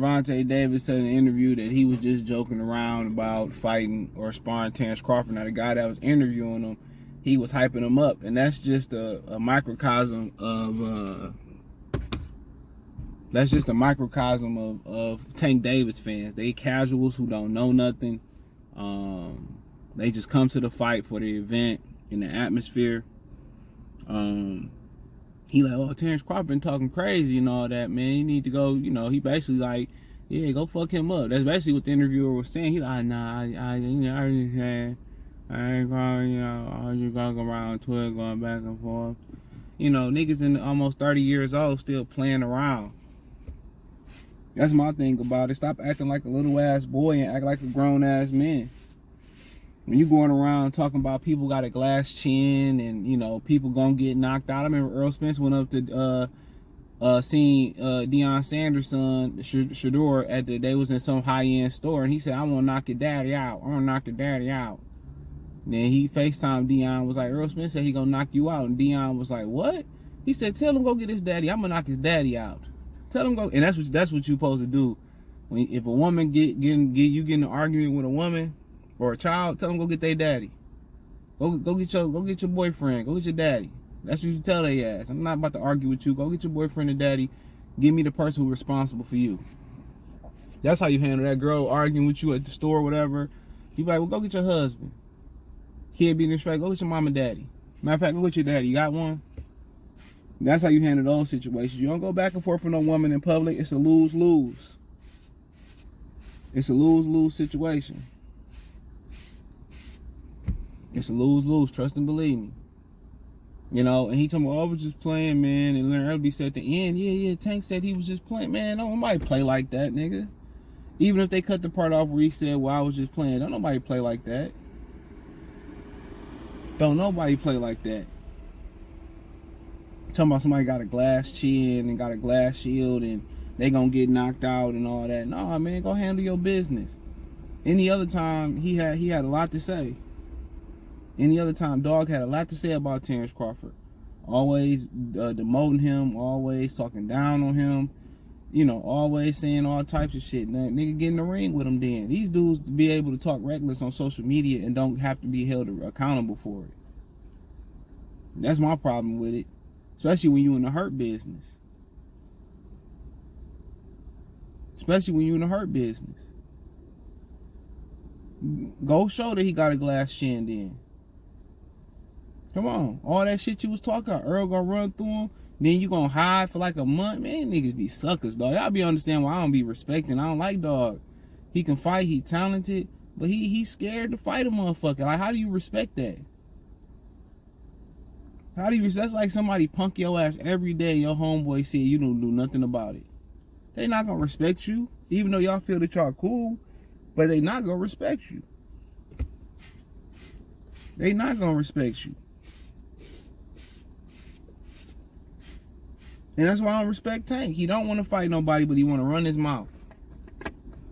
Gervonta Davis said in an interview that he was just joking around about fighting or sparring Terence Crawford. Now the guy that was interviewing him, he was hyping him up, and that's just a microcosm of Tank Davis fans. They casuals who don't know nothing. They just come to the fight for the event and the atmosphere. He like, oh, Terence Crawford been talking crazy and all that, man. You need to go, he basically like, yeah, go fuck him up. That's basically what the interviewer was saying. He like, nah, I understand. I ain't going, all you going around Twitter, going back and forth. Niggas in almost 30 years old still playing around. That's my thing about it. Stop acting like a little ass boy and act like a grown ass man. When you going around talking about people got a glass chin and, people gonna get knocked out. I remember Earl Spence went up to seen Deion Sanders' son, Shador, they was in some high-end store, and he said, I'm gonna knock your daddy out. I'm gonna knock your daddy out. And then he FaceTimed Deion, was like, Earl Spence said he gonna knock you out. And Deion was like, what? He said, tell him go get his daddy. I'm gonna knock his daddy out. Tell him go. And that's what you supposed to do. If a woman get in an argument with a woman or a child, tell them go get their daddy. Go get your boyfriend. Go get your daddy. That's what you tell their ass. I'm not about to argue with you. Go get your boyfriend and daddy. Give me the person who's responsible for you. That's how you handle that girl arguing with you at the store or whatever. You be like, well, go get your husband. Kid being respect, go get your mom and daddy. Matter of fact, go get your daddy. You got one? That's how you handle those situations. You don't go back and forth with no woman in public. It's a lose-lose. It's a lose-lose situation. It's a lose-lose. Trust and believe me. And he told me, oh, I was just playing, man. And Leonard Elby said at the end, yeah, Tank said he was just playing. Man, don't nobody play like that, nigga. Even if they cut the part off where he said, well, I was just playing. Don't nobody play like that. Don't nobody play like that. Talking about somebody got a glass chin and got a glass shield and they gonna get knocked out and all that. Nah, man, go handle your business. Any other time, he had a lot to say. Any other time, Dog had a lot to say about Terence Crawford. Always demoting him, always talking down on him, always saying all types of shit. Now, nigga, get in the ring with him then. These dudes be able to talk reckless on social media and don't have to be held accountable for it. That's my problem with it. Especially when you in the hurt business. Go show that he got a glass chin then. Come on. All that shit you was talking about, Earl gonna run through him, then you gonna hide for like a month. Man, niggas be suckers, dog. Y'all be understand why I don't be respecting. I don't like Dog. He can fight, he talented, but he's scared to fight a motherfucker. Like, how do you respect that? That's like somebody punk your ass every day. Your homeboy said you don't do nothing about it. They not gonna respect you, even though y'all feel that y'all cool, but they not gonna respect you. They not gonna respect you. And that's why I don't respect Tank. He don't want to fight nobody, but he want to run his mouth.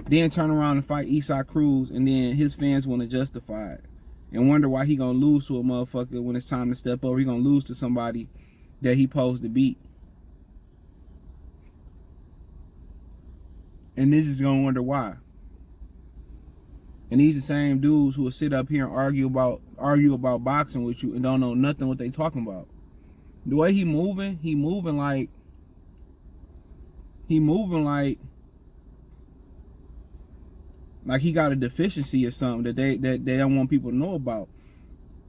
Then turn around and fight Eastside Cruz, and then his fans want to justify it. And wonder why he gonna lose to a motherfucker when it's time to step over. He gonna lose to somebody that he posed to beat. And niggas gonna wonder why. And these the same dudes who will sit up here and argue about boxing with you and don't know nothing what they talking about. The way he moving like he got a deficiency or something that they don't want people to know about.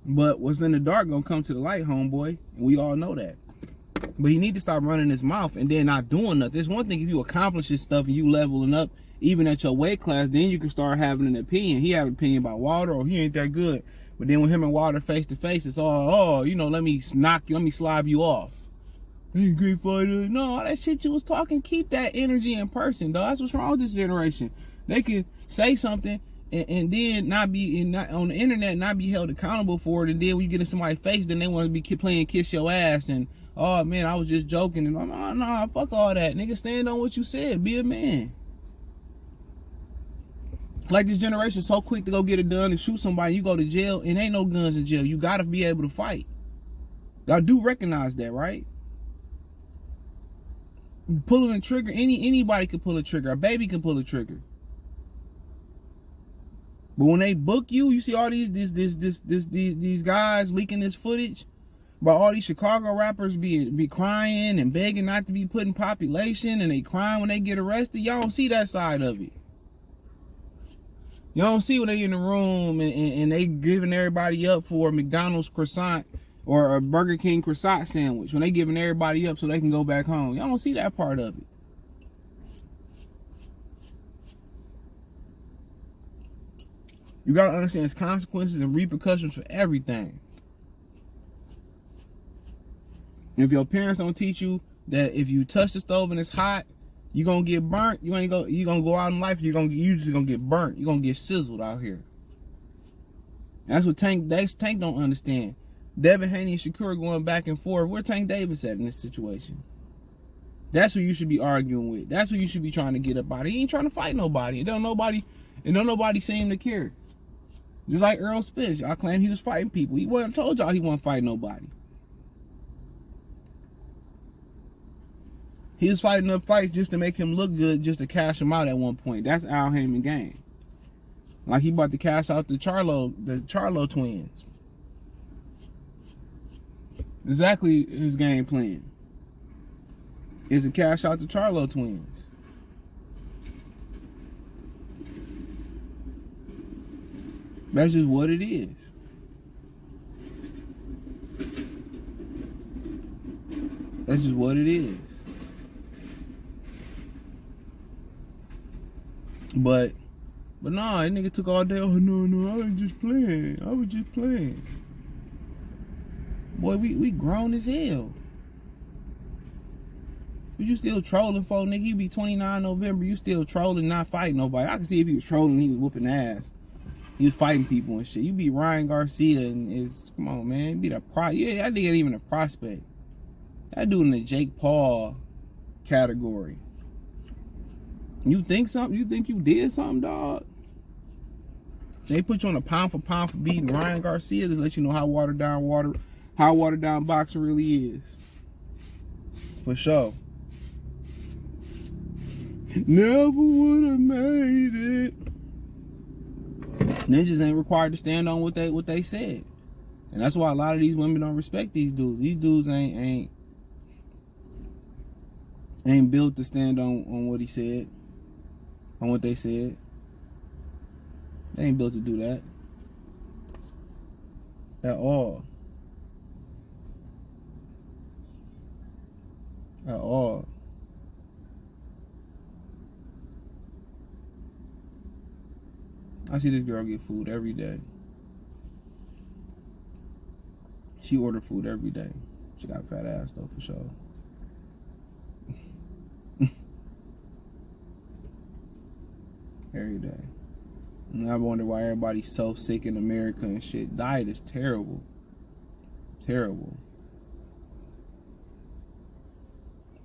But what's in the dark gonna come to the light, homeboy. And we all know that. But he need to stop running his mouth and then not doing nothing. It's one thing if you accomplish this stuff and you leveling up, even at your weight class, then you can start having an opinion. He have an opinion about Wilder, or he ain't that good. But then when him and Wilder face to face, it's all, let me slob you off. He ain't a great fighter. No, all that shit you was talking, keep that energy in person, dog. That's what's wrong with this generation. They can say something and then not on the internet, not be held accountable for it. And then when you get in somebody's face, then they want to be playing kiss your ass and, oh man, I was just joking. And no, fuck all that. Nigga, stand on what you said. Be a man. Like this generation so quick to go get it done and shoot somebody, you go to jail and ain't no guns in jail. You gotta be able to fight. Y'all do recognize that, right? Pulling a trigger, anybody can pull a trigger. A baby can pull a trigger. But when they book you, you see all these guys leaking this footage about all these Chicago rappers be crying and begging not to be put in population, and they crying when they get arrested. Y'all don't see that side of it. Y'all don't see when they in the room and they giving everybody up for a McDonald's croissant or a Burger King croissant sandwich. When they giving everybody up so they can go back home. Y'all don't see that part of it. You gotta understand its consequences and repercussions for everything. And if your parents don't teach you that if you touch the stove and it's hot, you gonna get burnt. You gonna go out in life. You just gonna get burnt. You gonna get sizzled out here. And that's what Tank don't understand. Devin Haney and Shakur going back and forth. Where Tank Davis at in this situation? That's who you should be arguing with. That's who you should be trying to get up out of. He ain't trying to fight nobody. And don't nobody seem to care. Just like Earl Spence, y'all claim he was fighting people. He wasn't. Told y'all he wasn't fighting nobody. He was fighting up fights just to make him look good, just to cash him out at one point. That's Al Heyman game. Like he about to cash out the Charlo twins. Exactly his game plan is to cash out the Charlo twins. That's just what it is. That's just what it is. But nah, that nigga took all day. Oh no, I was just playing. Boy, we grown as hell. But you still trolling, folk, nigga. You be 29 November. You still trolling, not fighting nobody. I can see if he was trolling, he was whooping ass. He was fighting people and shit. You be Ryan Garcia and come on, man. You be that that nigga ain't even a prospect. That dude in the Jake Paul category. You think something? You think you did something, dog? They put you on a pound for beating Ryan Garcia to let you know how watered down boxing really is. For sure. Never would have made it. Ninjas ain't required to stand on what they said. And that's why a lot of these women don't respect these dudes. These dudes ain't built to stand on what he said. On what they said. They ain't built to do that. At all. At all. I see this girl get food every day. She ordered food every day. She got a fat ass though, for sure. Every day. And I wonder why everybody's so sick in America and shit. Diet is terrible. Terrible.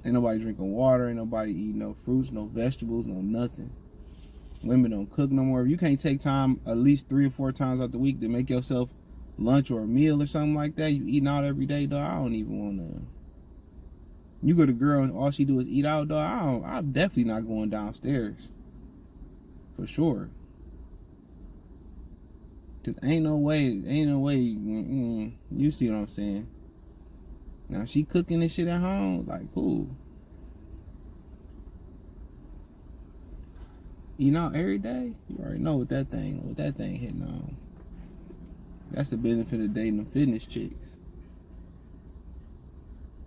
Ain't nobody drinking water. Ain't nobody eating no fruits, no vegetables, no nothing. Women don't cook no more. If you can't take time at least 3 or 4 times out the week to make yourself lunch or a meal or something like that, you eating out every day, dog. I don't even want to. You go to girl and all she do is eat out, dog. I'm definitely not going downstairs. For sure. Cause ain't no way. You see what I'm saying? Now she cooking this shit at home, like cool. Eating out every day, you already know what that thing hitting on. That's the benefit of dating them fitness chicks.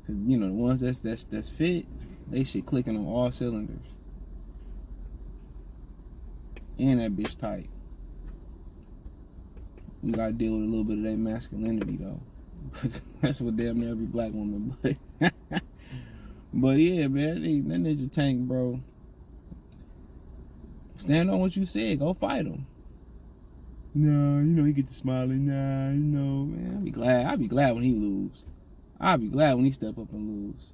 Cause you know the ones that's fit, they shit clicking on all cylinders. And that bitch tight. You gotta deal with a little bit of that masculinity though. That's what damn near every black woman. But yeah, man, that Ninja Tank, bro. Stand on what you said. Go fight him. No, you know he get to smiling. Nah, you know, man. I'll be glad when he lose. I'll be glad when he step up and lose.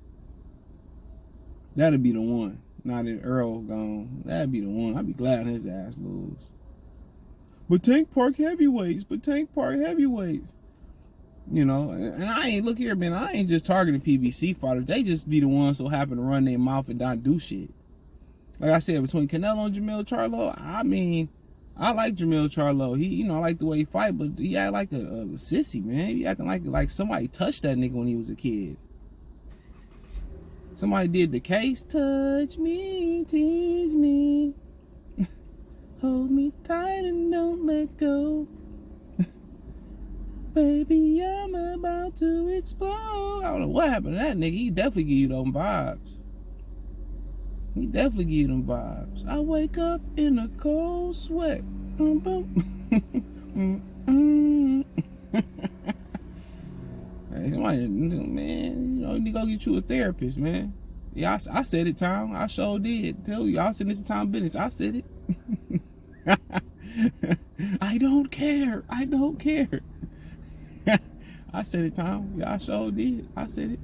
That'll be the one. Now that Earl gone, that'd be the one. I'd be glad when his ass lose. But Tank Park heavyweights. You know, and I ain't, look here, man, I ain't just targeting PBC fighters. They just be the ones who happen to run their mouth and not do shit. Like I said, between Canelo and Jamil Charlo, I mean, I like Jamil Charlo. He, I like the way he fight, but he act like a sissy, man. He acting like somebody touched that nigga when he was a kid. Somebody did the case. Touch me, tease me, hold me tight and don't let go. Baby, I'm about to explode. I don't know what happened to that nigga. He definitely give you them vibes. He definitely give you them vibes. I wake up in a cold sweat. Boom, boom. Hey, somebody, man, you need to go get you a therapist, man. Yeah, I said it, Tom. I sure did. Tell you, y'all said this is time business. I said it. I don't care. I don't care. I said it, Tom. Yeah, I sure did. I said it.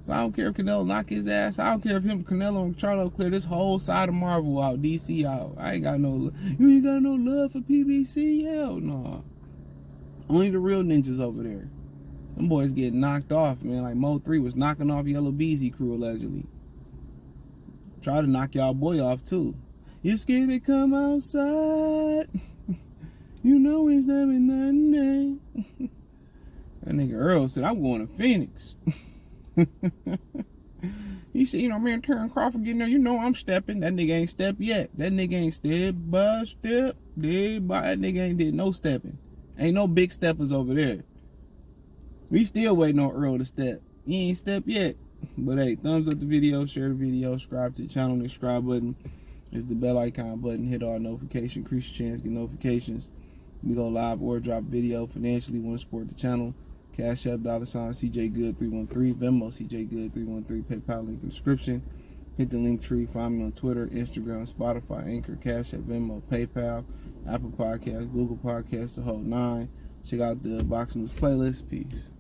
So I don't care if Canelo knock his ass. I don't care if Canelo and Charlo clear this whole side of Marvel out, DC out. I ain't got no. You ain't got no love for PBC? Hell no. Only the real ninjas over there. Them boys get knocked off, man. Like Mo 3 was knocking off Yellow Beezy crew allegedly. Try to knock y'all boy off too. You scared to come outside? You know he's never nothing. That nigga Earl said, I'm going to Phoenix. He said, man, Terence Crawford getting there, I'm stepping. That nigga ain't stepped yet. That nigga ain't step by step. That nigga ain't did no stepping. Ain't no big steppers over there. We still waiting on Earl to step. He ain't stepped yet. But hey, thumbs up the video, share the video, subscribe to the channel. The subscribe button is the bell icon button. Hit all notifications, increase your chance, get notifications. We go live or drop video financially. Want to support the channel? Cash App, $CJ Good 313, Venmo CJ Good 313, PayPal link in the description. Hit the link tree. Find me on Twitter, Instagram, Spotify, Anchor, Cash App, Venmo, PayPal, Apple Podcasts, Google Podcasts, the whole nine. Check out the Boxing News playlist. Peace.